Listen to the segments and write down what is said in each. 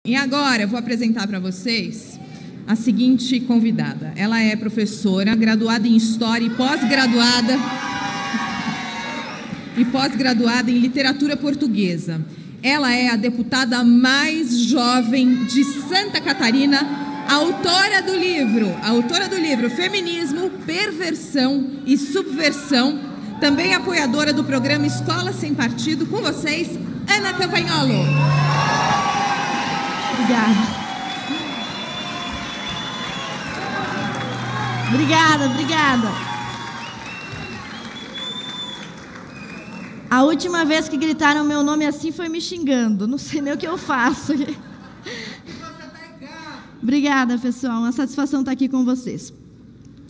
E agora eu vou apresentar para vocês a seguinte convidada. Ela é professora, graduada em História e pós-graduada em Literatura Portuguesa. Ela é a deputada mais jovem de Santa Catarina, autora do livro Feminismo, Perversão e Subversão, também apoiadora do programa Escola Sem Partido. Com vocês, Ana Campagnolo. Obrigada. A última vez que gritaram meu nome assim foi me xingando. Não sei nem o que eu faço. Obrigada, pessoal. Uma satisfação estar aqui com vocês.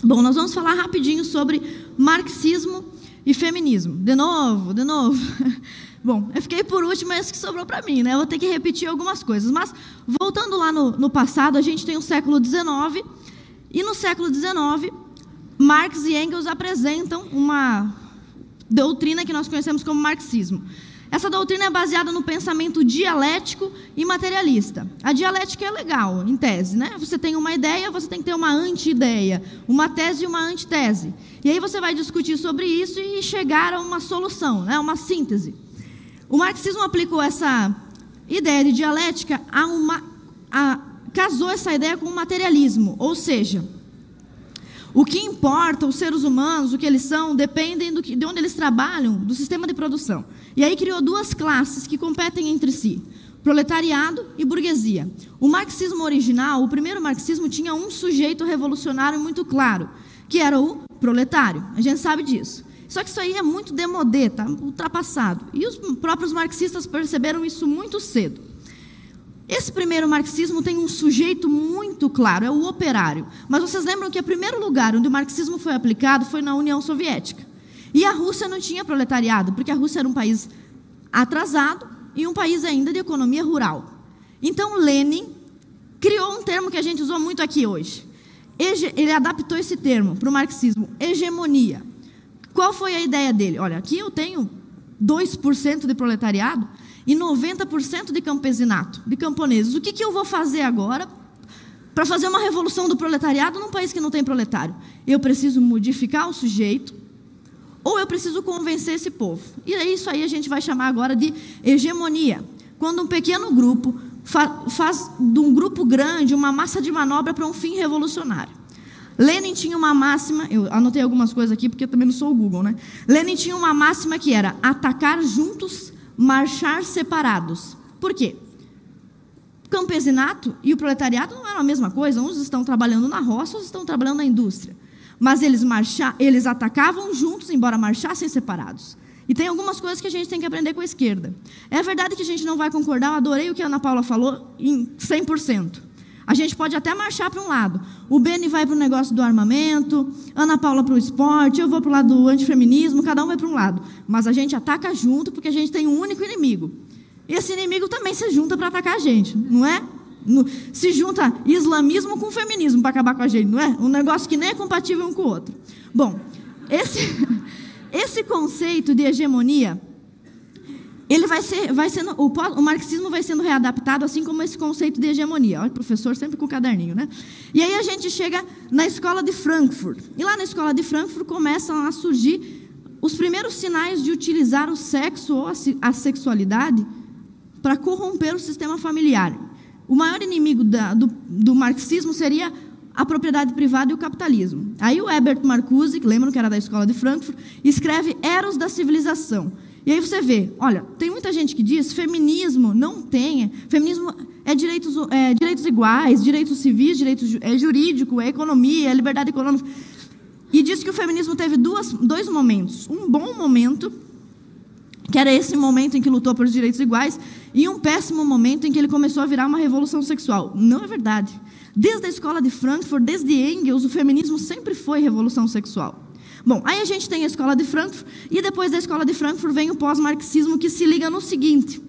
Bom, nós vamos falar rapidinho sobre marxismo e feminismo. De novo. Bom, eu fiquei por último, esse que sobrou para mim, né? Eu vou ter que repetir algumas coisas. Mas, voltando lá no passado, a gente tem o século XIX. E no século XIX, Marx e Engels apresentam uma doutrina que nós conhecemos como marxismo. Essa doutrina é baseada no pensamento dialético e materialista. A dialética é legal, em tese, né? Você tem uma ideia, você tem que ter uma anti-ideia, uma tese e uma antitese. E aí você vai discutir sobre isso e chegar a uma solução, né? Uma síntese. O marxismo aplicou essa ideia de dialética casou essa ideia com o materialismo, ou seja, o que importa, os seres humanos, o que eles são, dependem de onde eles trabalham, do sistema de produção. E aí criou duas classes que competem entre si, proletariado e burguesia. O marxismo original, o primeiro marxismo, tinha um sujeito revolucionário muito claro, que era o proletário. A gente sabe disso. Só que isso aí é muito demodé, tá ultrapassado. E os próprios marxistas perceberam isso muito cedo. Esse primeiro marxismo tem um sujeito muito claro, é o operário. Mas vocês lembram que o primeiro lugar onde o marxismo foi aplicado foi na União Soviética. E a Rússia não tinha proletariado, porque a Rússia era um país atrasado e um país ainda de economia rural. Então Lenin criou um termo que a gente usou muito aqui hoje. Ele adaptou esse termo para o marxismo, hegemonia. Qual foi a ideia dele? Olha, aqui eu tenho 2% de proletariado e 90% de campesinato, de camponeses. O que eu vou fazer agora para fazer uma revolução do proletariado num país que não tem proletário? Eu preciso modificar o sujeito ou eu preciso convencer esse povo. E é isso aí a gente vai chamar agora de hegemonia. Quando um pequeno grupo faz de um grupo grande uma massa de manobra para um fim revolucionário. Lenin tinha uma máxima, eu anotei algumas coisas aqui porque eu também não sou o Google, né? Lenin tinha uma máxima que era atacar juntos, marchar separados. Por quê? O campesinato e o proletariado não eram a mesma coisa. Uns estão trabalhando na roça, outros estão trabalhando na indústria. Mas eles atacavam juntos, embora marchassem separados. E tem algumas coisas que a gente tem que aprender com a esquerda. É verdade que a gente não vai concordar, eu adorei o que a Ana Paula falou, em 100%. A gente pode até marchar para um lado. O Beni vai para o negócio do armamento, Ana Paula para o esporte, eu vou para o lado do antifeminismo, cada um vai para um lado. Mas a gente ataca junto porque a gente tem um único inimigo. E esse inimigo também se junta para atacar a gente, não é? Se junta islamismo com feminismo para acabar com a gente, não é? Um negócio que nem é compatível um com o outro. Bom, esse conceito de hegemonia, ele o marxismo vai sendo readaptado, assim como esse conceito de hegemonia. Olha, o professor sempre com o caderninho, né? E aí a gente chega na escola de Frankfurt. E lá na escola de Frankfurt começam a surgir os primeiros sinais de utilizar o sexo ou a sexualidade para corromper o sistema familiar. O maior inimigo do marxismo seria a propriedade privada e o capitalismo. Aí o Herbert Marcuse, que lembram que era da escola de Frankfurt, escreve Eros da Civilização. E aí você vê, olha, tem muita gente que diz feminismo não tem, feminismo é direitos iguais, direitos civis, jurídico, é economia, é liberdade econômica. E diz que o feminismo teve dois momentos. Um bom momento, que era esse momento em que lutou pelos direitos iguais, e um péssimo momento em que ele começou a virar uma revolução sexual. Não é verdade. Desde a escola de Frankfurt, desde Engels, o feminismo sempre foi revolução sexual. Bom, aí a gente tem a escola de Frankfurt, e depois da escola de Frankfurt vem o pós-marxismo, que se liga no seguinte: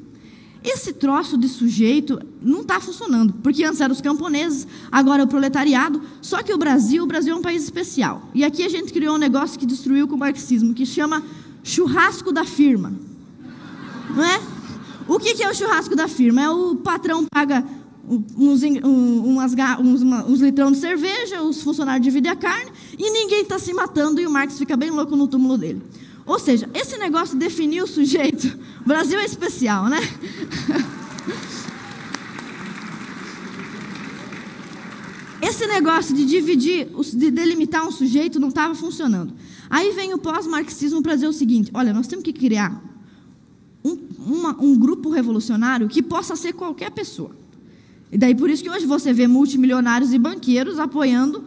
esse troço de sujeito não está funcionando, porque antes eram os camponeses, agora é o proletariado, só que o Brasil é um país especial. E aqui a gente criou um negócio que destruiu com o marxismo, que chama churrasco da firma. Não é? O que é o churrasco da firma? É o patrão paga uns litrão de cerveja, os funcionários dividem a carne, e ninguém está se matando, e o Marx fica bem louco no túmulo dele. Ou seja, esse negócio de definir o sujeito, o Brasil é especial, né? Esse negócio de dividir, de delimitar um sujeito não estava funcionando. Aí vem o pós-marxismo para dizer o seguinte: olha, nós temos que criar um grupo revolucionário que possa ser qualquer pessoa. E daí por isso que hoje você vê multimilionários e banqueiros apoiando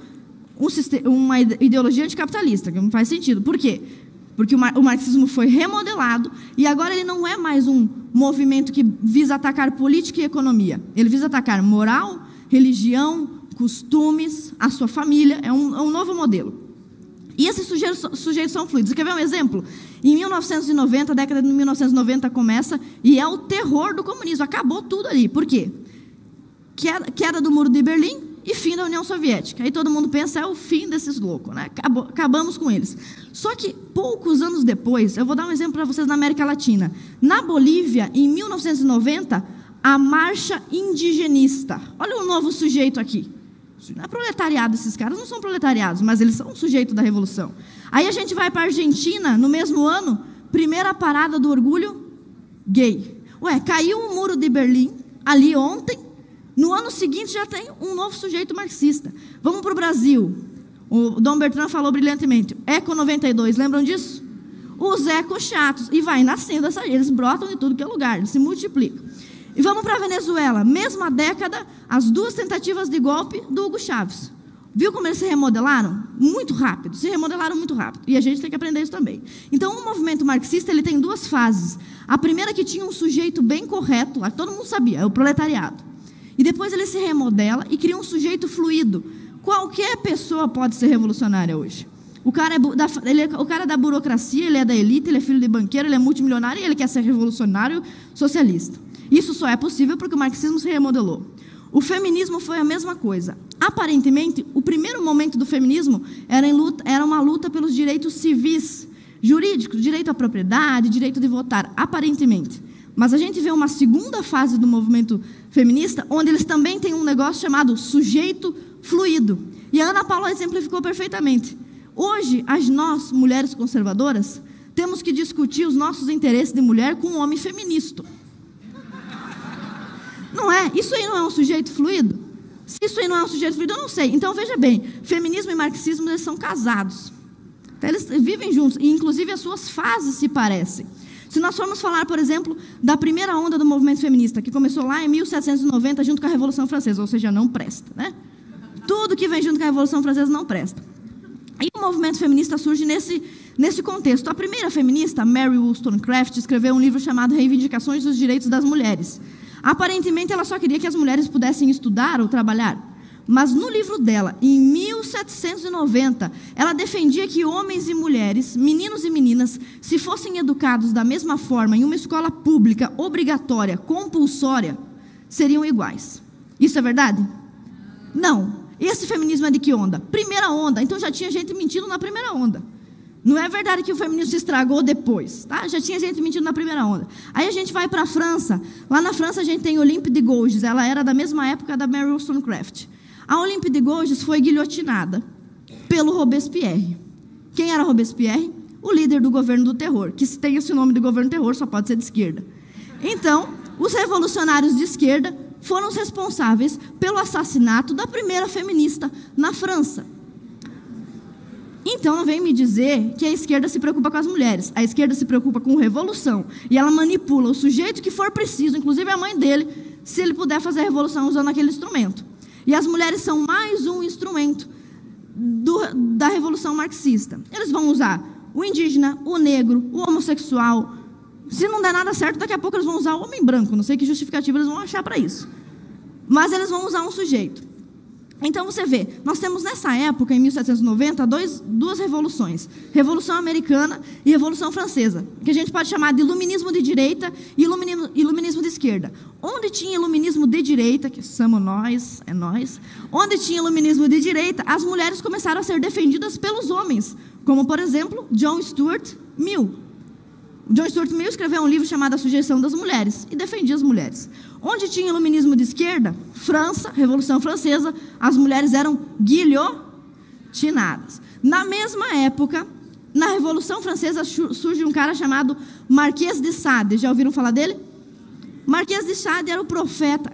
uma ideologia anticapitalista, que não faz sentido. Por quê? Porque o marxismo foi remodelado e agora ele não é mais um movimento que visa atacar política e economia. Ele visa atacar moral, religião, costumes, a sua família. É um novo modelo. E esses sujeitos são fluidos. Quer ver um exemplo? Em 1990, a década de 1990 começa e é o terror do comunismo. Acabou tudo ali. Por quê? Queda do Muro de Berlim e fim da União Soviética. Aí todo mundo pensa, é o fim desses loucos, né? Acabamos com eles. Só que poucos anos depois, eu vou dar um exemplo para vocês na América Latina. Na Bolívia, em 1990, a Marcha Indigenista. Olha um novo sujeito aqui. Não é proletariado, esses caras não são proletariados, mas eles são um sujeito da revolução. Aí a gente vai para a Argentina, no mesmo ano, primeira parada do orgulho gay. Ué, caiu o Muro de Berlim, ali ontem, no ano seguinte já tem um novo sujeito marxista. Vamos para o Brasil. O Dom Bertrand falou brilhantemente. Eco 92, lembram disso? Os ecos chatos. E vai nascendo eles brotam de tudo que é lugar, eles se multiplicam. E vamos para a Venezuela. Mesma década, as duas tentativas de golpe do Hugo Chávez. Viu como eles se remodelaram? Muito rápido. Se remodelaram muito rápido. E a gente tem que aprender isso também. Então, o movimento marxista ele tem duas fases. A primeira que tinha um sujeito bem correto, lá todo mundo sabia, é o proletariado. E depois ele se remodela e cria um sujeito fluido. Qualquer pessoa pode ser revolucionária hoje. O cara é da burocracia, ele é da elite, ele é filho de banqueiro, ele é multimilionário e ele quer ser revolucionário socialista. Isso só é possível porque o marxismo se remodelou. O feminismo foi a mesma coisa. Aparentemente, o primeiro momento do feminismo era uma luta pelos direitos civis, jurídicos, direito à propriedade, direito de votar, aparentemente. Mas a gente vê uma segunda fase do movimento feminista, onde eles também têm um negócio chamado sujeito fluido. E a Ana Paula exemplificou perfeitamente. Hoje, nós, mulheres conservadoras, temos que discutir os nossos interesses de mulher com um homem feminista. Não é? Isso aí não é um sujeito fluido? Se isso aí não é um sujeito fluido, eu não sei. Então, veja bem, feminismo e marxismo, eles são casados. Então, eles vivem juntos, e inclusive as suas fases se parecem. Se nós formos falar, por exemplo, da primeira onda do movimento feminista, que começou lá em 1790, junto com a Revolução Francesa, ou seja, não presta, né? Tudo que vem junto com a Revolução Francesa não presta. E o movimento feminista surge nesse contexto. A primeira feminista, Mary Wollstonecraft, escreveu um livro chamado Reivindicações dos Direitos das Mulheres. Aparentemente, ela só queria que as mulheres pudessem estudar ou trabalhar. Mas no livro dela, em 1790, ela defendia que homens e mulheres, meninos e meninas, se fossem educados da mesma forma em uma escola pública, obrigatória, compulsória, seriam iguais. Isso é verdade? Não. Esse feminismo é de que onda? Primeira onda. Então já tinha gente mentindo na primeira onda. Não é verdade que o feminismo se estragou depois, tá? Já tinha gente mentindo na primeira onda. Aí a gente vai para a França. Lá na França a gente tem Olympe de Gouges. Ela era da mesma época da Mary Wollstonecraft. A Olympe de Gouges foi guilhotinada pelo Robespierre. Quem era Robespierre? O líder do governo do terror, que se tem esse nome de governo terror só pode ser de esquerda. Então, os revolucionários de esquerda foram os responsáveis pelo assassinato da primeira feminista na França. Então, não vem me dizer que a esquerda se preocupa com as mulheres. A esquerda se preocupa com revolução. E ela manipula o sujeito que for preciso, inclusive a mãe dele, se ele puder fazer a revolução usando aquele instrumento. E as mulheres são mais um instrumento da revolução marxista. Eles vão usar o indígena, o negro, o homossexual. Se não der nada certo, daqui a pouco eles vão usar o homem branco. Não sei que justificativa eles vão achar para isso. Mas eles vão usar um sujeito. Então, você vê, nós temos nessa época, em 1790, duas revoluções. Revolução Americana e Revolução Francesa, que a gente pode chamar de iluminismo de direita e iluminismo de esquerda. Onde tinha iluminismo de direita, que somos nós, é nós, onde tinha iluminismo de direita, as mulheres começaram a ser defendidas pelos homens, como, por exemplo, John Stuart Mill. John Stuart Mill escreveu um livro chamado A Sujeição das Mulheres e defendia as mulheres. Onde tinha iluminismo de esquerda, França, Revolução Francesa, as mulheres eram guilhotinadas. Na mesma época, na Revolução Francesa, surge um cara chamado Marquês de Sade. Já ouviram falar dele? Marquês de Sade era o profeta.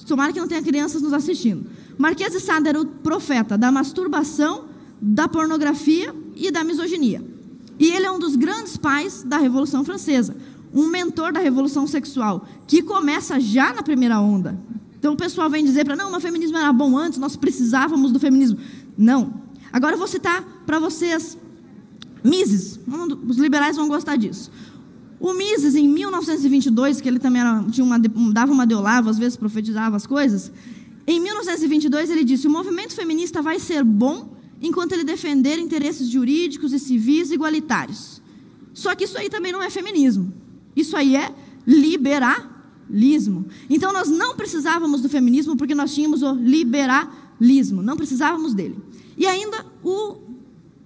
Tomara que não tenha crianças nos assistindo. Marquês de Sade era o profeta da masturbação, da pornografia e da misoginia. E ele é um dos grandes pais da Revolução Francesa, um mentor da revolução sexual, que começa já na primeira onda. Então o pessoal vem dizer para não, o feminismo era bom antes, nós precisávamos do feminismo. Não. Agora eu vou citar para vocês Mises, os liberais vão gostar disso. O Mises, em 1922, que ele também dava uma de Olavo, às vezes profetizava as coisas, em 1922 ele disse, o movimento feminista vai ser bom enquanto ele defender interesses jurídicos e civis igualitários. Só que isso aí também não é feminismo. Isso aí é liberalismo. Então nós não precisávamos do feminismo porque nós tínhamos o liberalismo. Não precisávamos dele. E ainda o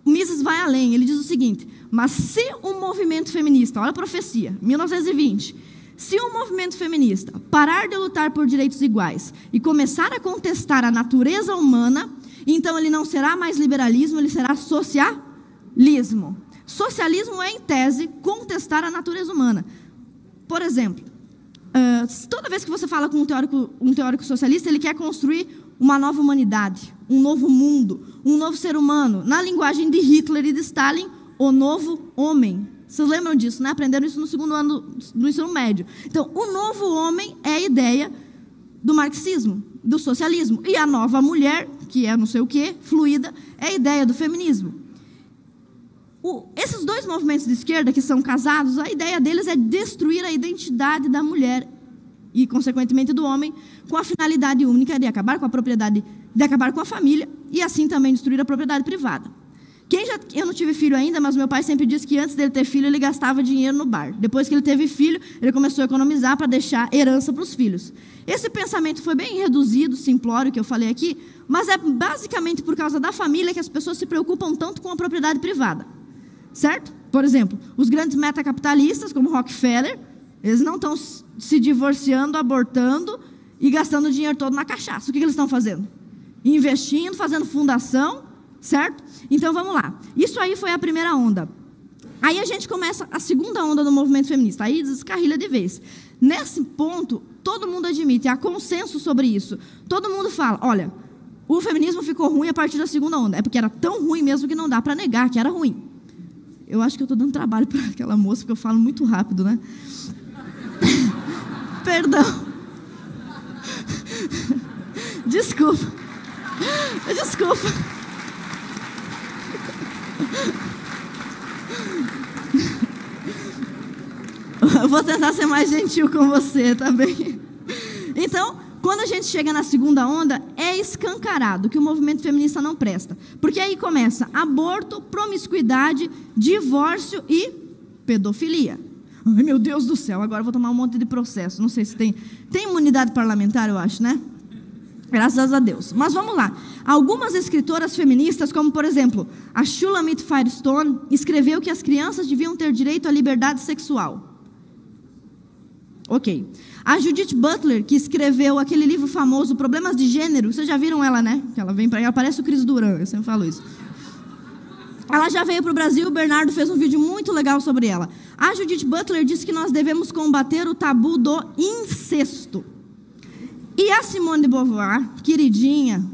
Mises vai além. Ele diz o seguinte, mas se o movimento feminista, olha a profecia, 1920, se o movimento feminista parar de lutar por direitos iguais e começar a contestar a natureza humana, então ele não será mais liberalismo, ele será socialismo. Socialismo é, em tese, contestar a natureza humana. Por exemplo, toda vez que você fala com um teórico socialista, ele quer construir uma nova humanidade, um novo mundo, um novo ser humano. Na linguagem de Hitler e de Stalin, o novo homem. Vocês lembram disso, né? Aprenderam isso no segundo ano do ensino médio. Então, o novo homem é a ideia do marxismo, do socialismo. E a nova mulher, que é não sei o quê, fluida, é a ideia do feminismo. Esses dois movimentos de esquerda que são casados, a ideia deles é destruir a identidade da mulher e, consequentemente, do homem, com a finalidade única de acabar com a propriedade, de acabar com a família e, assim, também destruir a propriedade privada. Eu não tive filho ainda, mas meu pai sempre disse que antes dele ter filho, ele gastava dinheiro no bar. Depois que ele teve filho, ele começou a economizar para deixar herança para os filhos. Esse pensamento foi bem reduzido, simplório, que eu falei aqui, mas é basicamente por causa da família que as pessoas se preocupam tanto com a propriedade privada. Certo? Por exemplo, os grandes metacapitalistas, como Rockefeller, eles não estão se divorciando, abortando e gastando o dinheiro todo na cachaça. O que eles estão fazendo? Investindo, fazendo fundação, certo? Então, vamos lá. Isso aí foi a primeira onda. Aí a gente começa a segunda onda do movimento feminista. Aí descarrilha de vez. Nesse ponto, todo mundo admite, há consenso sobre isso. Todo mundo fala, olha, o feminismo ficou ruim a partir da segunda onda. É porque era tão ruim mesmo que não dá para negar que era ruim. Eu acho que eu estou dando trabalho para aquela moça, porque eu falo muito rápido, né? Perdão. Desculpa. Eu vou tentar ser mais gentil com você, tá bem? Então, quando a gente chega na segunda onda, é escancarado que o movimento feminista não presta. Porque aí começa aborto, promiscuidade, divórcio e pedofilia. Ai, meu Deus do céu, agora eu vou tomar um monte de processo. Não sei se tem imunidade parlamentar, eu acho, né? Graças a Deus. Mas vamos lá. Algumas escritoras feministas, como, por exemplo, a Shulamit Firestone, escreveu que as crianças deviam ter direito à liberdade sexual. Ok. A Judith Butler, que escreveu aquele livro famoso, Problemas de Gênero, vocês já viram ela, né? Que ela vem para ela, parece o Cris Duran, eu sempre falo isso. Ela já veio para o Brasil, o Bernardo fez um vídeo muito legal sobre ela. A Judith Butler disse que nós devemos combater o tabu do incesto. E a Simone de Beauvoir, queridinha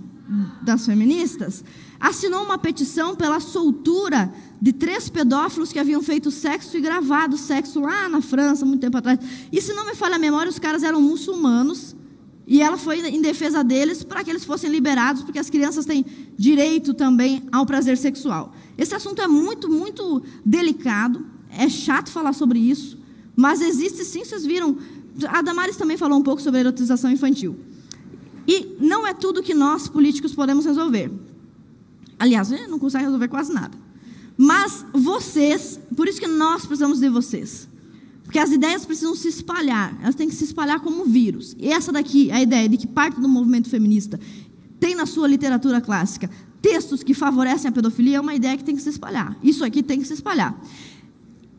das feministas, assinou uma petição pela soltura de 3 pedófilos que haviam feito sexo e gravado sexo lá na França, muito tempo atrás. E se não me falha a memória, os caras eram muçulmanos, e ela foi em defesa deles para que eles fossem liberados, porque as crianças têm direito também ao prazer sexual. Esse assunto é muito, muito delicado, é chato falar sobre isso, mas existe sim, vocês viram. A Damares também falou um pouco sobre a erotização infantil. E não é tudo que nós, políticos, podemos resolver. Aliás, não consegue resolver quase nada. Mas vocês, por isso que nós precisamos de vocês. Porque as ideias precisam se espalhar, elas têm que se espalhar como vírus. E essa daqui, a ideia de que parte do movimento feminista tem na sua literatura clássica textos que favorecem a pedofilia, é uma ideia que tem que se espalhar. Isso aqui tem que se espalhar.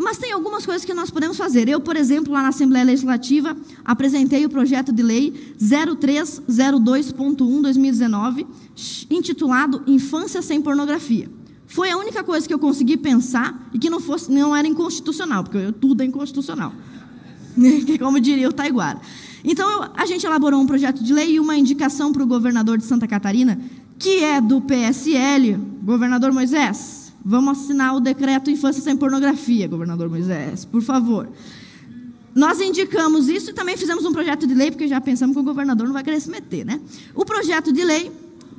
Mas tem algumas coisas que nós podemos fazer. Eu, por exemplo, lá na Assembleia Legislativa, apresentei o projeto de lei 0302.1/2019, intitulado Infância Sem Pornografia. Foi a única coisa que eu consegui pensar e que não era inconstitucional, porque tudo é inconstitucional. Como diria o Taiguara. Então, a gente elaborou um projeto de lei e uma indicação para o governador de Santa Catarina, que é do PSL, governador Moisés. Vamos assinar o decreto Infância Sem Pornografia, governador Moisés, por favor. Nós indicamos isso e também fizemos um projeto de lei, porque já pensamos que o governador não vai querer se meter, né? O projeto de lei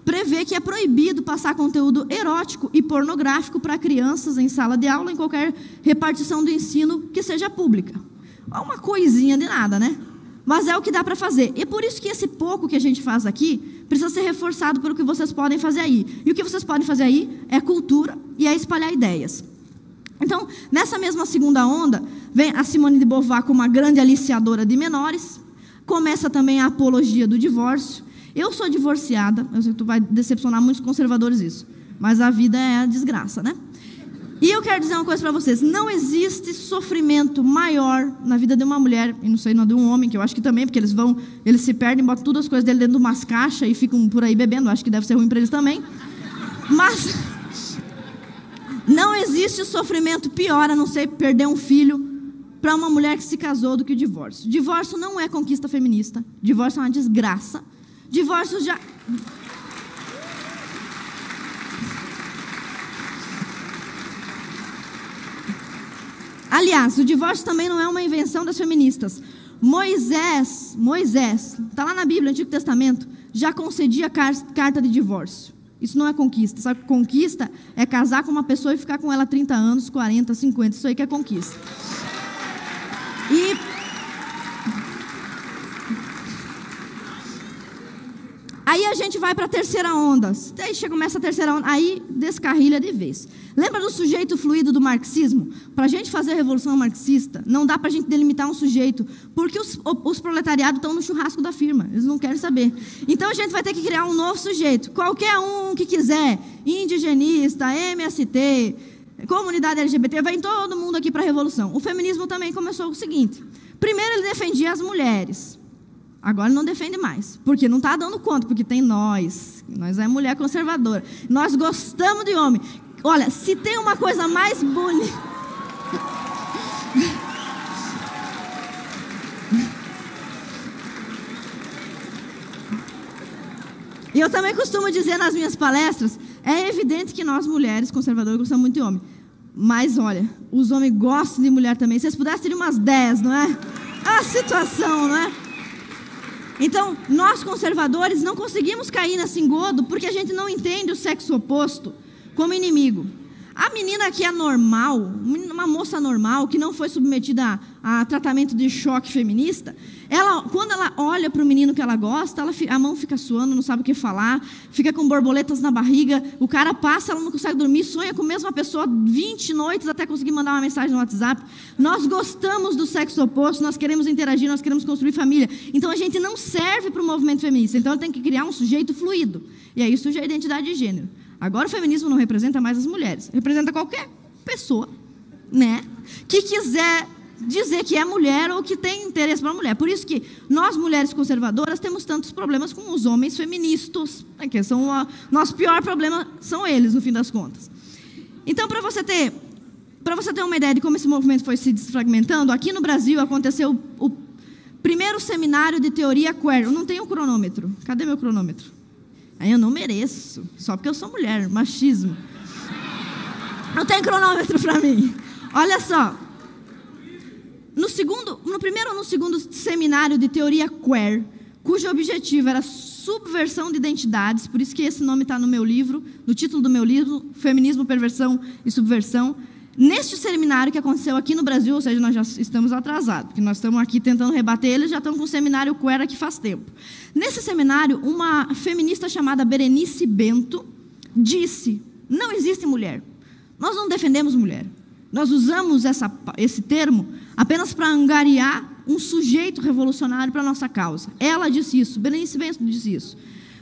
prevê que é proibido passar conteúdo erótico e pornográfico para crianças em sala de aula, em qualquer repartição do ensino que seja pública. Uma coisinha de nada, né? Mas é o que dá para fazer. E por isso que esse pouco que a gente faz aqui precisa ser reforçado pelo que vocês podem fazer aí. E o que vocês podem fazer aí é cultura e é espalhar ideias. Então, nessa mesma segunda onda, vem a Simone de Beauvoir como uma grande aliciadora de menores. Começa também a apologia do divórcio. Eu sou divorciada, eu sei que tu vai decepcionar muitos conservadores isso, mas a vida é a desgraça, né? E eu quero dizer uma coisa para vocês, não existe sofrimento maior na vida de uma mulher, e não sei, não de um homem, que eu acho que também, porque eles se perdem, botam todas as coisas dele dentro de umas caixas e ficam por aí bebendo, acho que deve ser ruim para eles também. Mas não existe sofrimento pior, a não ser perder um filho para uma mulher que se casou, do que o divórcio. Divórcio não é conquista feminista, divórcio é uma desgraça. Divórcio já... Aliás, o divórcio também não é uma invenção das feministas. Moisés, está lá na Bíblia, Antigo Testamento, já concedia carta de divórcio. Isso não é conquista. Sabe, conquista é casar com uma pessoa e ficar com ela 30 anos, 40, 50. Isso aí que é conquista. E aí a gente vai para a terceira onda. Aí começa a terceira onda, aí descarrilha de vez. Lembra do sujeito fluido do marxismo? Para a gente fazer a revolução marxista, não dá para a gente delimitar um sujeito, porque os proletariados estão no churrasco da firma, eles não querem saber. Então a gente vai ter que criar um novo sujeito, qualquer um que quiser, indigenista, MST, comunidade LGBT, vem todo mundo aqui para a revolução. O feminismo também começou o seguinte: primeiro ele defendia as mulheres. Agora não defende mais, porque não está dando conta, porque tem nós é mulher conservadora, nós gostamos de homem. Olha, se tem uma coisa mais bonita... E eu também costumo dizer nas minhas palestras, é evidente que nós mulheres conservadoras gostamos muito de homem, mas olha, os homens gostam de mulher também. Se vocês pudessem ter umas 10, não é? A situação, não é? Então, nós conservadores não conseguimos cair nesse engodo porque a gente não entende o sexo oposto como inimigo. A menina que é normal, uma moça normal, que não foi submetida a tratamento de choque feminista, quando ela olha para o menino que ela gosta, a mão fica suando, não sabe o que falar, fica com borboletas na barriga, o cara passa, ela não consegue dormir, sonha com a mesma pessoa 20 noites até conseguir mandar uma mensagem no WhatsApp. Nós gostamos do sexo oposto, nós queremos interagir, nós queremos construir família. Então a gente não serve para o movimento feminista, então tem que criar um sujeito fluido. E aí surge a identidade de gênero. Agora o feminismo não representa mais as mulheres, representa qualquer pessoa, né, que quiser dizer que é mulher ou que tem interesse para a mulher. Por isso que nós, mulheres conservadoras, temos tantos problemas com os homens feministas, que são nosso pior problema são eles, no fim das contas. Então, para você ter uma ideia de como esse movimento foi se desfragmentando, aqui no Brasil aconteceu o primeiro seminário de teoria queer. Eu não tenho cronômetro. Cadê meu cronômetro? Aí eu não mereço, só porque eu sou mulher, machismo. Não tem cronômetro para mim. Olha só. No primeiro ou no segundo seminário de teoria queer, cujo objetivo era subversão de identidades, por isso que esse nome está no meu livro, no título do meu livro, Feminismo, Perversão e Subversão. Neste seminário que aconteceu aqui no Brasil, ou seja, nós já estamos atrasados, porque nós estamos aqui tentando rebater eles, já estamos com um seminário queer aqui faz tempo. Nesse seminário, uma feminista chamada Berenice Bento disse: não existe mulher, nós não defendemos mulher, nós usamos esse termo apenas para angariar um sujeito revolucionário para a nossa causa. Ela disse isso, Berenice Bento disse isso,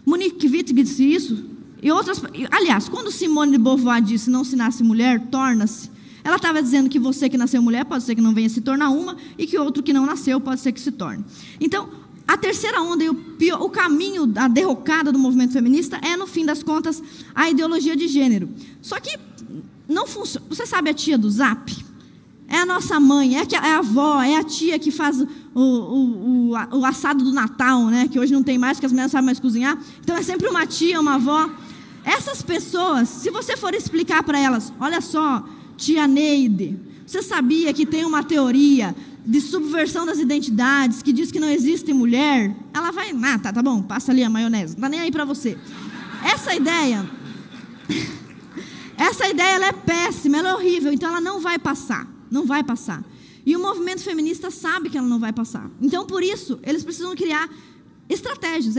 Monique Wittig disse isso, e outras... Aliás, quando Simone de Beauvoir disse não se nasce mulher, torna-se, Ela estava dizendo que você que nasceu mulher pode ser que não venha se tornar uma, e que outro que não nasceu pode ser que se torne. Então, a terceira onda e o caminho, a derrocada do movimento feminista é, no fim das contas, a ideologia de gênero. Só que não funciona. Você sabe a tia do Zap? É a nossa mãe, é a avó, é a tia que faz o assado do Natal, né? Que hoje não tem mais, porque as mulheres não sabem mais cozinhar. Então é sempre uma tia, uma avó. Essas pessoas, se você for explicar para elas, olha só, tia Neide, você sabia que tem uma teoria de subversão das identidades que diz que não existe mulher? Ela vai, tá bom, passa ali a maionese, não tá nem aí para você. Essa ideia ela é péssima, ela é horrível, então ela não vai passar. Não vai passar. E o movimento feminista sabe que ela não vai passar. Então, por isso, eles precisam criar estratégias,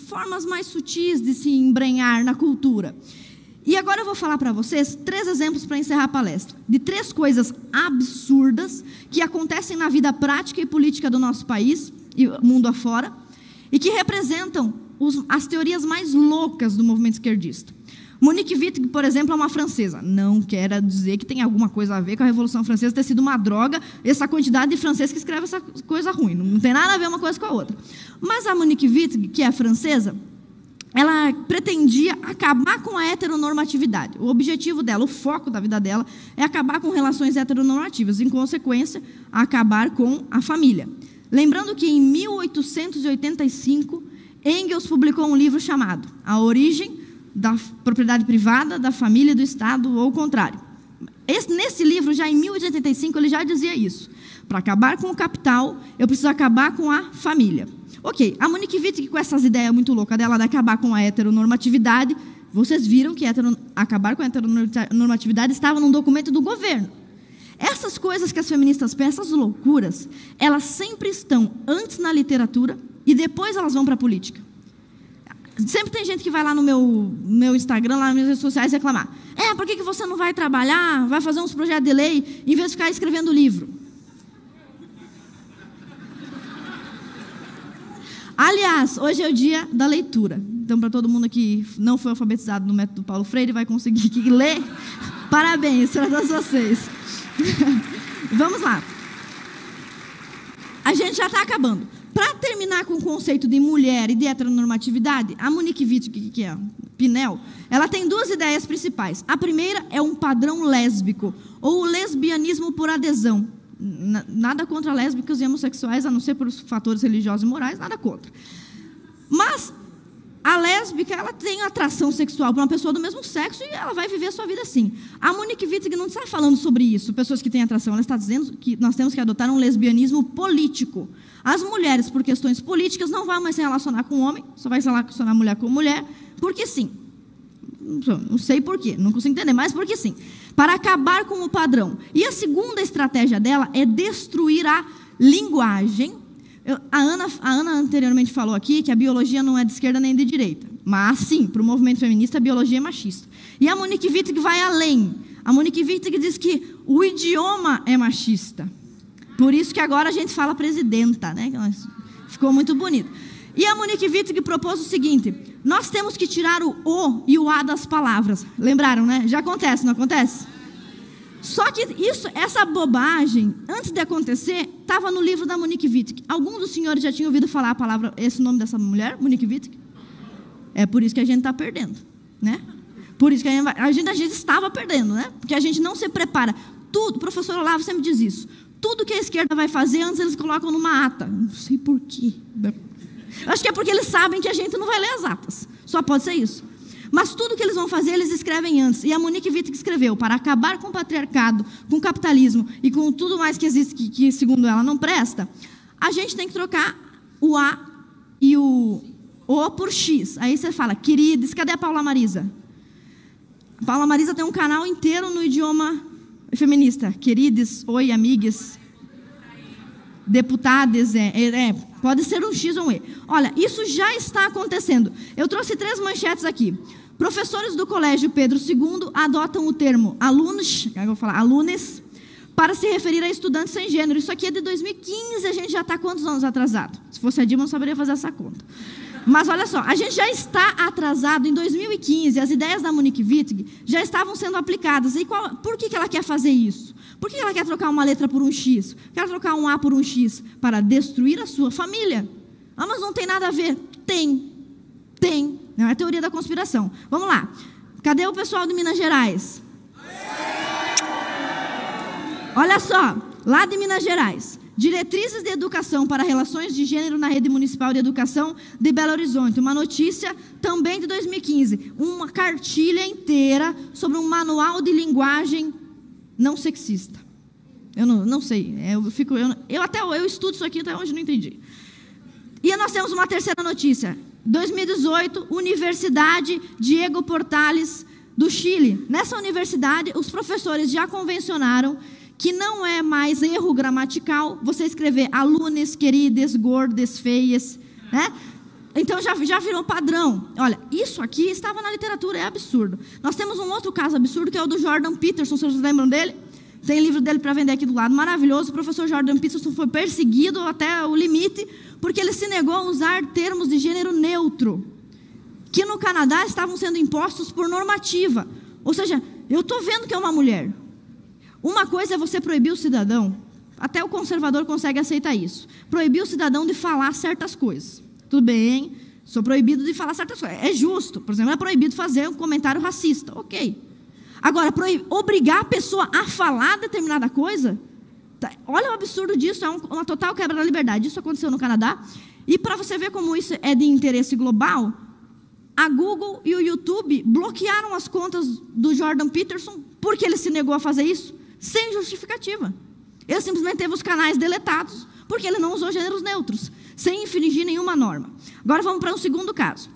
formas mais sutis de se embrenhar na cultura. E agora eu vou falar para vocês 3 exemplos para encerrar a palestra, de 3 coisas absurdas que acontecem na vida prática e política do nosso país e mundo afora, e que representam as teorias mais loucas do movimento esquerdista. Monique Wittig, por exemplo, é uma francesa. Não quero dizer que tem alguma coisa a ver com a Revolução Francesa ter sido uma droga, essa quantidade de francês que escreve essa coisa ruim. Não tem nada a ver uma coisa com a outra. Mas a Monique Wittig, que é francesa, ela pretendia acabar com a heteronormatividade. O objetivo dela, o foco da vida dela, é acabar com relações heteronormativas. Em consequência, acabar com a família. Lembrando que em 1885, Engels publicou um livro chamado A Origem da Propriedade Privada, da Família e do Estado, ou o contrário. Nesse livro, já em 1885, ele já dizia isso. Para acabar com o capital, eu preciso acabar com a família. Ok, a Monique Wittig, com essas ideias muito loucas dela de acabar com a heteronormatividade, vocês viram que acabar com a heteronormatividade estava num documento do governo. Essas coisas que as feministas pensam, essas loucuras, elas sempre estão antes na literatura e depois elas vão para a política. Sempre tem gente que vai lá no meu Instagram, lá nas minhas redes sociais, reclamar. Por que você não vai trabalhar, vai fazer uns projetos de lei, em vez de ficar escrevendo livro? Aliás, hoje é o dia da leitura. Então, para todo mundo que não foi alfabetizado no método Paulo Freire, vai conseguir ler. Parabéns para todos vocês. Vamos lá. A gente já está acabando. Para terminar com o conceito de mulher e de heteronormatividade, a Monique Wittig, que é Pinel, ela tem 2 ideias principais. A primeira é um padrão lésbico, ou o lesbianismo por adesão. Nada contra lésbicas e homossexuais, a não ser por fatores religiosos e morais, nada contra. Mas a lésbica, ela tem atração sexual para uma pessoa do mesmo sexo e ela vai viver a sua vida assim. A Monique Wittig não está falando sobre isso, pessoas que têm atração. Ela está dizendo que nós temos que adotar um lesbianismo político. As mulheres, por questões políticas, não vão mais se relacionar com homem, só vai se relacionar mulher com mulher, porque sim. Não sei por quê, não consigo entender, mas porque sim. Para acabar com o padrão. E a segunda estratégia dela é destruir a linguagem. A Ana anteriormente falou aqui que a biologia não é de esquerda nem de direita. Mas, sim, para o movimento feminista, a biologia é machista. E a Monique Wittig vai além. A Monique Wittig diz que o idioma é machista. Por isso que agora a gente fala presidenta, né? Ficou muito bonito. E a Monique Wittig propôs o seguinte: nós temos que tirar o O e o A das palavras. Lembraram, né? Já acontece, não acontece? Só que essa bobagem, antes de acontecer, estava no livro da Monique Wittig. Alguns dos senhores já tinham ouvido falar esse nome dessa mulher, Monique Wittig? É por isso que a gente está perdendo, né? Por isso que a gente estava perdendo, né? Porque a gente não se prepara. Tudo, o professor Olavo sempre diz isso. Tudo que a esquerda vai fazer, antes eles colocam numa ata. Não sei por quê. Acho que é porque eles sabem que a gente não vai ler as atas. Só pode ser isso. Mas tudo que eles vão fazer, eles escrevem antes. E a Monique Wittig escreveu: para acabar com o patriarcado, com o capitalismo e com tudo mais que existe, que segundo ela não presta, a gente tem que trocar o A e o O por X. Aí você fala: queridos, cadê a Paula Marisa? A Paula Marisa tem um canal inteiro no idioma feminista. Queridos, oi, amigas, deputadas, pode ser um X ou um E. Olha, isso já está acontecendo. Eu trouxe 3 manchetes aqui. Professores do Colégio Pedro II adotam o termo alunos, eu vou falar alunes, para se referir a estudantes sem gênero. Isso aqui é de 2015, a gente já está quantos anos atrasado? Se fosse a Dilma, eu não saberia fazer essa conta. Mas olha só, a gente já está atrasado. Em 2015, as ideias da Monique Wittig já estavam sendo aplicadas. E por que ela quer fazer isso? Por que ela quer trocar uma letra por um X? Quer trocar um A por um X? Para destruir a sua família. Ah, mas não tem nada a ver. Tem. Não é teoria da conspiração. Vamos lá. Cadê o pessoal de Minas Gerais? Olha só, lá de Minas Gerais. Diretrizes de Educação para Relações de Gênero na Rede Municipal de Educação de Belo Horizonte. Uma notícia também de 2015. Uma cartilha inteira sobre um manual de linguagem não sexista. Eu não sei. Eu estudo isso aqui até hoje, não entendi. E nós temos uma terceira notícia. 2018, Universidade Diego Portales do Chile. Nessa universidade, os professores já convencionaram que não é mais erro gramatical você escrever alunos, queridas, gordas, feias, né? Então já virou padrão. Olha, isso aqui estava na literatura, é absurdo. Nós temos um outro caso absurdo, que é o do Jordan Peterson, vocês lembram dele? Tem livro dele para vender aqui do lado, maravilhoso. O professor Jordan Peterson foi perseguido até o limite, porque ele se negou a usar termos de gênero neutro, que no Canadá estavam sendo impostos por normativa. Ou seja, eu estou vendo que é uma mulher. Uma coisa é você proibir o cidadão, até o conservador consegue aceitar isso. Proibir o cidadão de falar certas coisas. Tudo bem, sou proibido de falar certas coisas. É justo, por exemplo, é proibido fazer um comentário racista. Ok. Agora, obrigar a pessoa a falar determinada coisa, olha o absurdo disso, é uma total quebra da liberdade. Isso aconteceu no Canadá. E para você ver como isso é de interesse global, a Google e o YouTube bloquearam as contas do Jordan Peterson porque ele se negou a fazer isso, sem justificativa. Ele simplesmente teve os canais deletados porque ele não usou gêneros neutros, sem infringir nenhuma norma. Agora vamos para um segundo caso.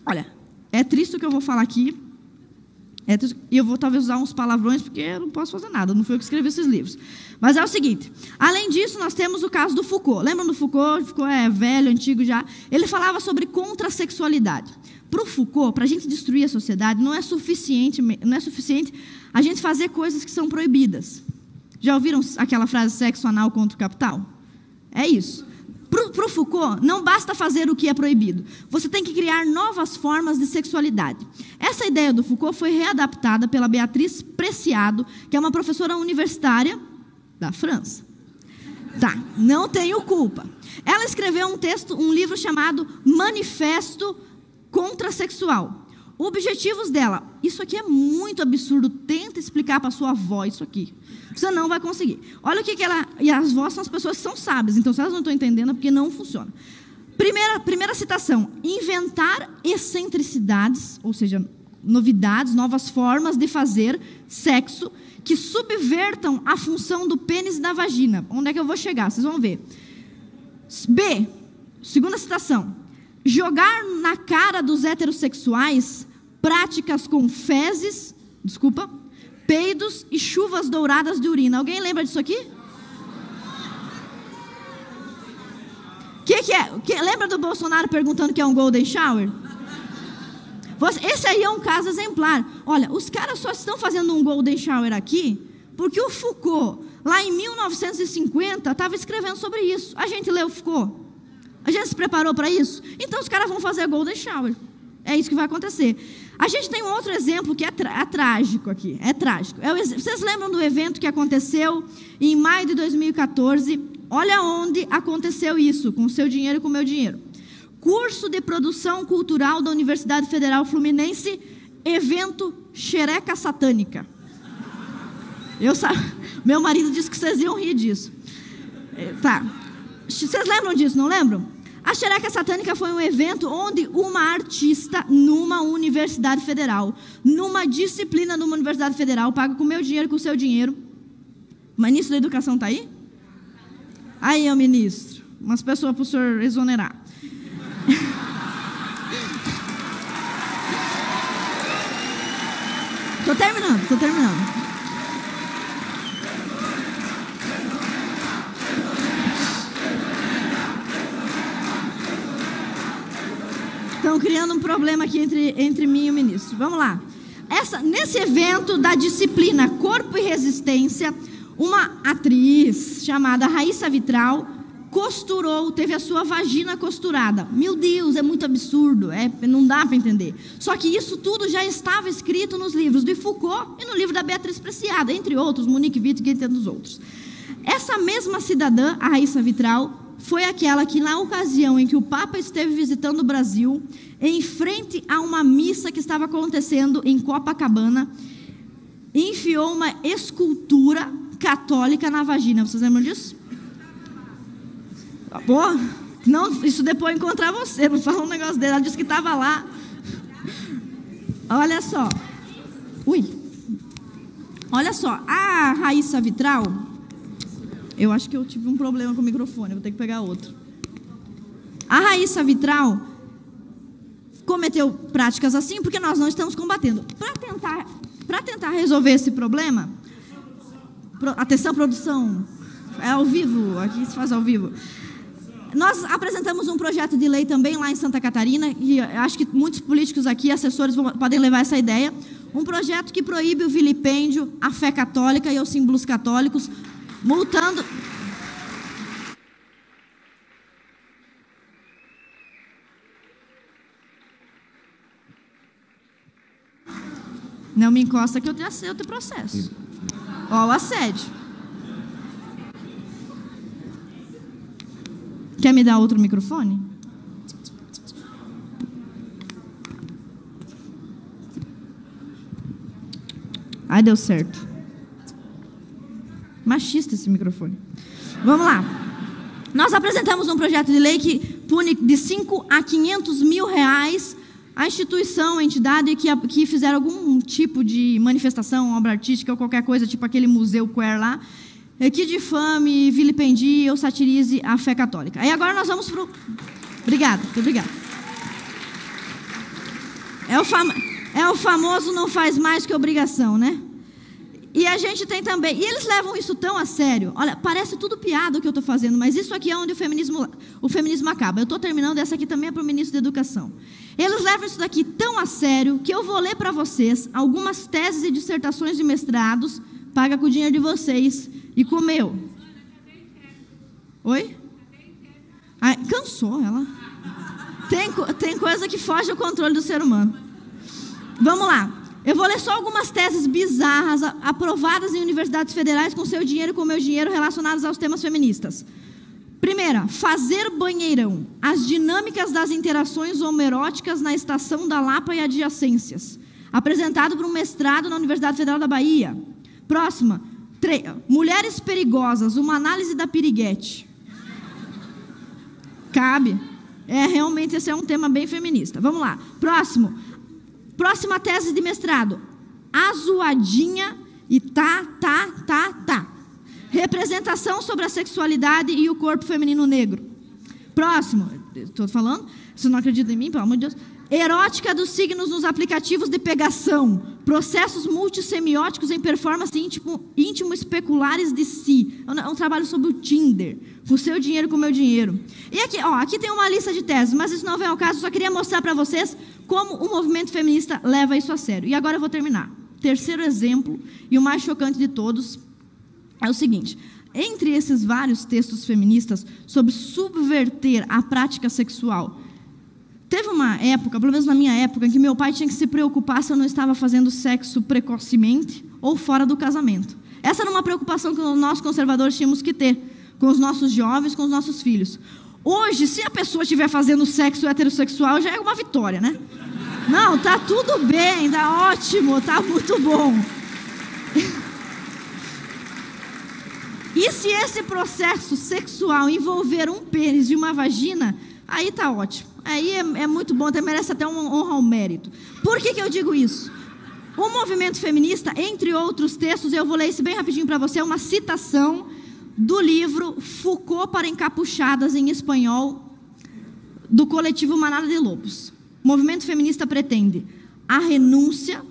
Olha, é triste o que eu vou falar aqui. E eu vou talvez usar uns palavrões, porque eu não posso fazer nada, não fui eu que escrevi esses livros. Mas é o seguinte, além disso, nós temos o caso do Foucault. Lembram do Foucault? Foucault é velho, antigo já. Ele falava sobre contrassexualidade. Para o Foucault, para a gente destruir a sociedade, não é suficiente a gente fazer coisas que são proibidas. Já ouviram aquela frase, sexo anal contra o capital? É isso. Para o Foucault, não basta fazer o que é proibido. Você tem que criar novas formas de sexualidade. Essa ideia do Foucault foi readaptada pela Beatriz Preciado, que é uma professora universitária da França. Tá, não tenho culpa. Ela escreveu um livro chamado Manifesto Contrassexual. Objetivos dela. Isso aqui é muito absurdo. Tenta explicar para sua avó isso aqui. Você não vai conseguir. Olha o que ela... E as vós são as pessoas que são sábias. Então, se elas não estão entendendo, é porque não funciona. Primeira citação. Inventar excentricidades, ou seja, novidades, novas formas de fazer sexo que subvertam a função do pênis e da vagina. Onde é que eu vou chegar? Vocês vão ver. B. Segunda citação. Jogar na cara dos heterossexuais práticas com fezes, peidos e chuvas douradas de urina. Alguém lembra disso aqui? Que é? Lembra do Bolsonaro perguntando o que é um golden shower? Esse aí é um caso exemplar. Olha, os caras só estão fazendo um golden shower aqui porque o Foucault, lá em 1950, estava escrevendo sobre isso. A gente leu o Foucault? A gente se preparou para isso? Então os caras vão fazer golden shower. É isso que vai acontecer. A gente tem um outro exemplo que é trágico aqui. É trágico. Vocês lembram do evento que aconteceu em maio de 2014? Olha onde aconteceu isso, com o seu dinheiro e com o meu dinheiro. Curso de Produção Cultural da Universidade Federal Fluminense, evento Xereca Satânica. Meu marido disse que vocês iam rir disso. Tá. Vocês lembram disso, não lembram? A Xereca Satânica foi um evento onde uma artista numa universidade federal, numa disciplina de uma universidade federal, paga com o meu dinheiro e com o seu dinheiro. O ministro da Educação está aí? Aí é o ministro. Umas pessoas para o senhor exonerar. Estou terminando. Estão criando um problema aqui entre mim e o ministro. Vamos lá. Nesse evento da disciplina Corpo e Resistência, uma atriz chamada Raíssa Vitral costurou, teve a sua vagina costurada. Meu Deus, é muito absurdo, não dá para entender. Só que isso tudo já estava escrito nos livros de Foucault e no livro da Beatriz Preciado, entre outros, Monique Wittig e tantos outros. Essa mesma cidadã, a Raíssa Vitral, foi aquela que, na ocasião em que o Papa esteve visitando o Brasil, em frente a uma missa que estava acontecendo em Copacabana, enfiou uma escultura católica na vagina. Vocês lembram disso? Pô, não, isso depois eu encontrar você, não fala um negócio dele. Ela disse que estava lá. Olha só. Ui. Olha só, a Raíssa Vitral, eu acho que eu tive um problema com o microfone, vou ter que pegar outro. A Raíssa Vitral cometeu práticas assim porque nós não estamos combatendo. Para tentar resolver esse problema, atenção, produção, é ao vivo, aqui se faz ao vivo. Nós apresentamos um projeto de lei também lá em Santa Catarina, e acho que muitos políticos aqui, assessores, podem levar essa ideia. Um projeto que proíbe o vilipêndio à fé católica e aos símbolos católicos, multando... Não me encosta que eu te processo. Ó, o assédio. Quer me dar outro microfone? Ai, deu certo. Machista esse microfone. Vamos lá. Nós apresentamos um projeto de lei que pune de 5 a 500 mil reais a instituição, a entidade que fizer algum tipo de manifestação, obra artística ou qualquer coisa, tipo aquele museu queer lá, que difame, vilipendie ou satirize a fé católica. Aí agora nós vamos para o... Obrigada, muito obrigada. É o famoso não faz mais que obrigação, né? E a gente tem também... E eles levam isso tão a sério. Olha, parece tudo piada o que eu estou fazendo, mas isso aqui é onde o feminismo acaba. Eu estou terminando, essa aqui também é para o ministro da Educação. Eles levam isso daqui tão a sério que eu vou ler para vocês algumas teses e dissertações de mestrados, paga com o dinheiro de vocês e com o meu. Oi? Ai, cansou ela. Tem coisa que foge ao controle do ser humano. Vamos lá. Eu vou ler só algumas teses bizarras aprovadas em universidades federais com seu dinheiro e com o meu dinheiro relacionadas aos temas feministas. Primeira, fazer banheirão. As dinâmicas das interações homoeróticas na Estação da Lapa e adjacências. Apresentado por um mestrado na Universidade Federal da Bahia. Próxima, mulheres perigosas, uma análise da piriguete. Cabe. Realmente esse é um tema bem feminista. Vamos lá. Próxima tese de mestrado. Azuadinha e tá. Representação sobre a sexualidade e o corpo feminino negro. Próximo. Estou falando? Você não acredita em mim, pelo amor de Deus? Erótica dos signos nos aplicativos de pegação. Processos multissemióticos em performance íntimo especulares de si. É um trabalho sobre o Tinder. Com o seu dinheiro, com o meu dinheiro. E aqui tem uma lista de teses, mas isso não vem ao caso. Só queria mostrar para vocês como o movimento feminista leva isso a sério. E agora eu vou terminar. Terceiro exemplo, e o mais chocante de todos, é o seguinte. Entre esses vários textos feministas sobre subverter a prática sexual, teve uma época, pelo menos na minha época, em que meu pai tinha que se preocupar se eu não estava fazendo sexo precocemente ou fora do casamento. Essa era uma preocupação que nós conservadores tínhamos que ter com os nossos jovens, com os nossos filhos. Hoje, se a pessoa estiver fazendo sexo heterossexual, já é uma vitória, né? Não, tá tudo bem, tá ótimo, tá muito bom. E se esse processo sexual envolver um pênis e uma vagina, aí tá ótimo. Aí é muito bom, até merece até uma honra ao mérito. Por que eu digo isso? O movimento feminista, entre outros textos, eu vou ler isso bem rapidinho para você, é uma citação do livro Foucault para Encapuchadas, em espanhol, do coletivo Manada de Lobos. O movimento feminista pretende a renúncia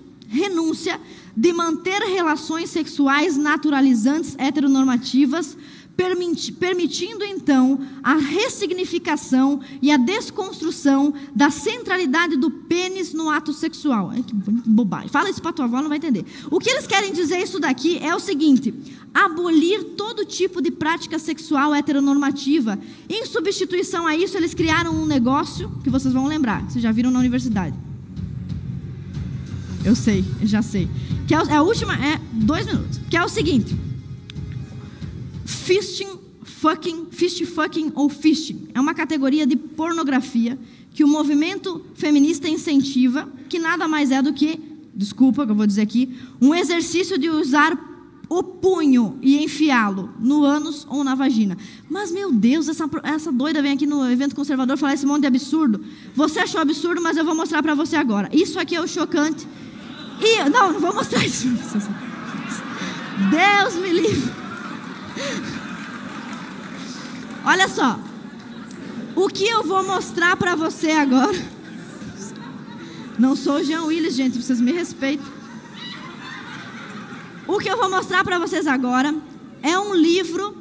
de manter relações sexuais naturalizantes heteronormativas permitindo então a ressignificação e a desconstrução da centralidade do pênis no ato sexual. Ai, que bobagem. Fala isso para tua avó, não vai entender. O que eles querem dizer isso daqui é o seguinte: abolir todo tipo de prática sexual heteronormativa. Em substituição a isso, eles criaram um negócio que vocês vão lembrar, vocês já viram na universidade. Eu sei, já sei. Que é a última, 2 minutos. Que é o seguinte: fist fucking ou fisting. É uma categoria de pornografia que o movimento feminista incentiva, que nada mais é do que, desculpa que eu vou dizer aqui, um exercício de usar o punho e enfiá-lo no ânus ou na vagina. Mas, meu Deus, essa doida vem aqui no evento conservador falar esse monte de absurdo. Você achou absurdo, mas eu vou mostrar para você agora. Isso aqui é o chocante. E, não vou mostrar isso. Deus me livre. Olha só. O que eu vou mostrar para você agora. Não sou o Jean Willis, gente, vocês me respeitam. O que eu vou mostrar para vocês agora é um livro,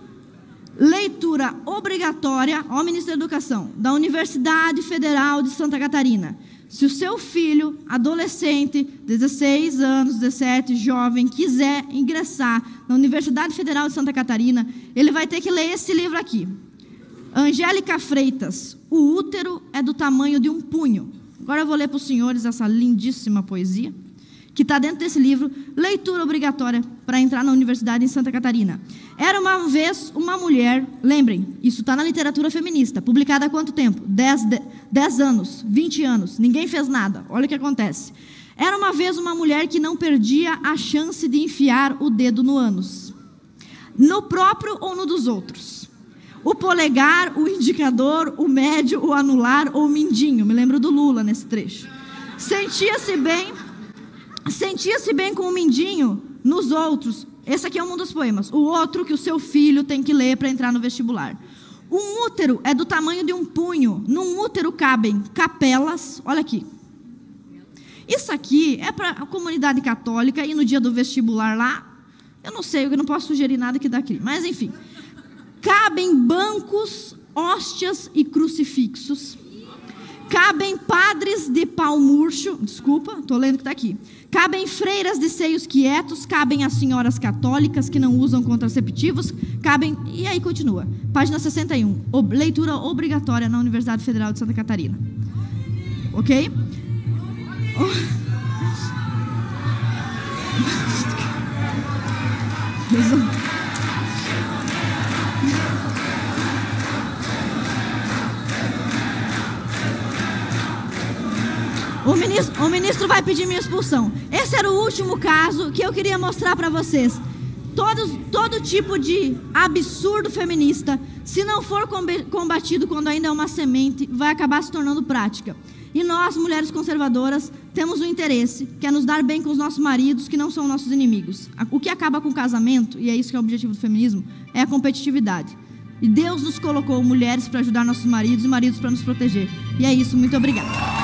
leitura obrigatória, ó, Ministro da Educação, da Universidade Federal de Santa Catarina. Se o seu filho, adolescente, 16 anos, 17, jovem, quiser ingressar na Universidade Federal de Santa Catarina, ele vai ter que ler esse livro aqui. Angélica Freitas, O Útero é do Tamanho de um Punho. Agora eu vou ler para os senhores essa lindíssima poesia, que está dentro desse livro, leitura obrigatória para entrar na universidade em Santa Catarina. Era uma vez uma mulher, lembrem, isso está na literatura feminista, publicada há quanto tempo? 10 anos, 20 anos, ninguém fez nada, olha o que acontece. Era uma vez uma mulher que não perdia a chance de enfiar o dedo no ânus, no próprio ou no dos outros. O polegar, o indicador, o médio, o anular ou o mindinho, me lembro do Lula nesse trecho. Sentia-se bem com o mindinho nos outros. Esse aqui é um dos poemas. O outro que o seu filho tem que ler para entrar no vestibular. Um útero é do tamanho de um punho. Num útero cabem capelas. Olha aqui. Isso aqui é para a comunidade católica e no dia do vestibular lá, eu não sei, eu não posso sugerir nada que dá aqui. Mas enfim. Cabem bancos, hóstias e crucifixos. Cabem padres de pau murcho, desculpa, estou lendo o que está aqui. Cabem freiras de seios quietos, cabem as senhoras católicas que não usam contraceptivos, cabem... E aí continua. Página 61. Leitura obrigatória na Universidade Federal de Santa Catarina. Ok? O ministro vai pedir minha expulsão. Esse era o último caso que eu queria mostrar para vocês. Todo tipo de absurdo feminista, se não for combatido quando ainda é uma semente, vai acabar se tornando prática. E nós, mulheres conservadoras, temos um interesse, que é nos dar bem com os nossos maridos, que não são nossos inimigos. O que acaba com o casamento, e é isso que é o objetivo do feminismo, é a competitividade. E Deus nos colocou mulheres para ajudar nossos maridos e maridos para nos proteger. E é isso, muito obrigada.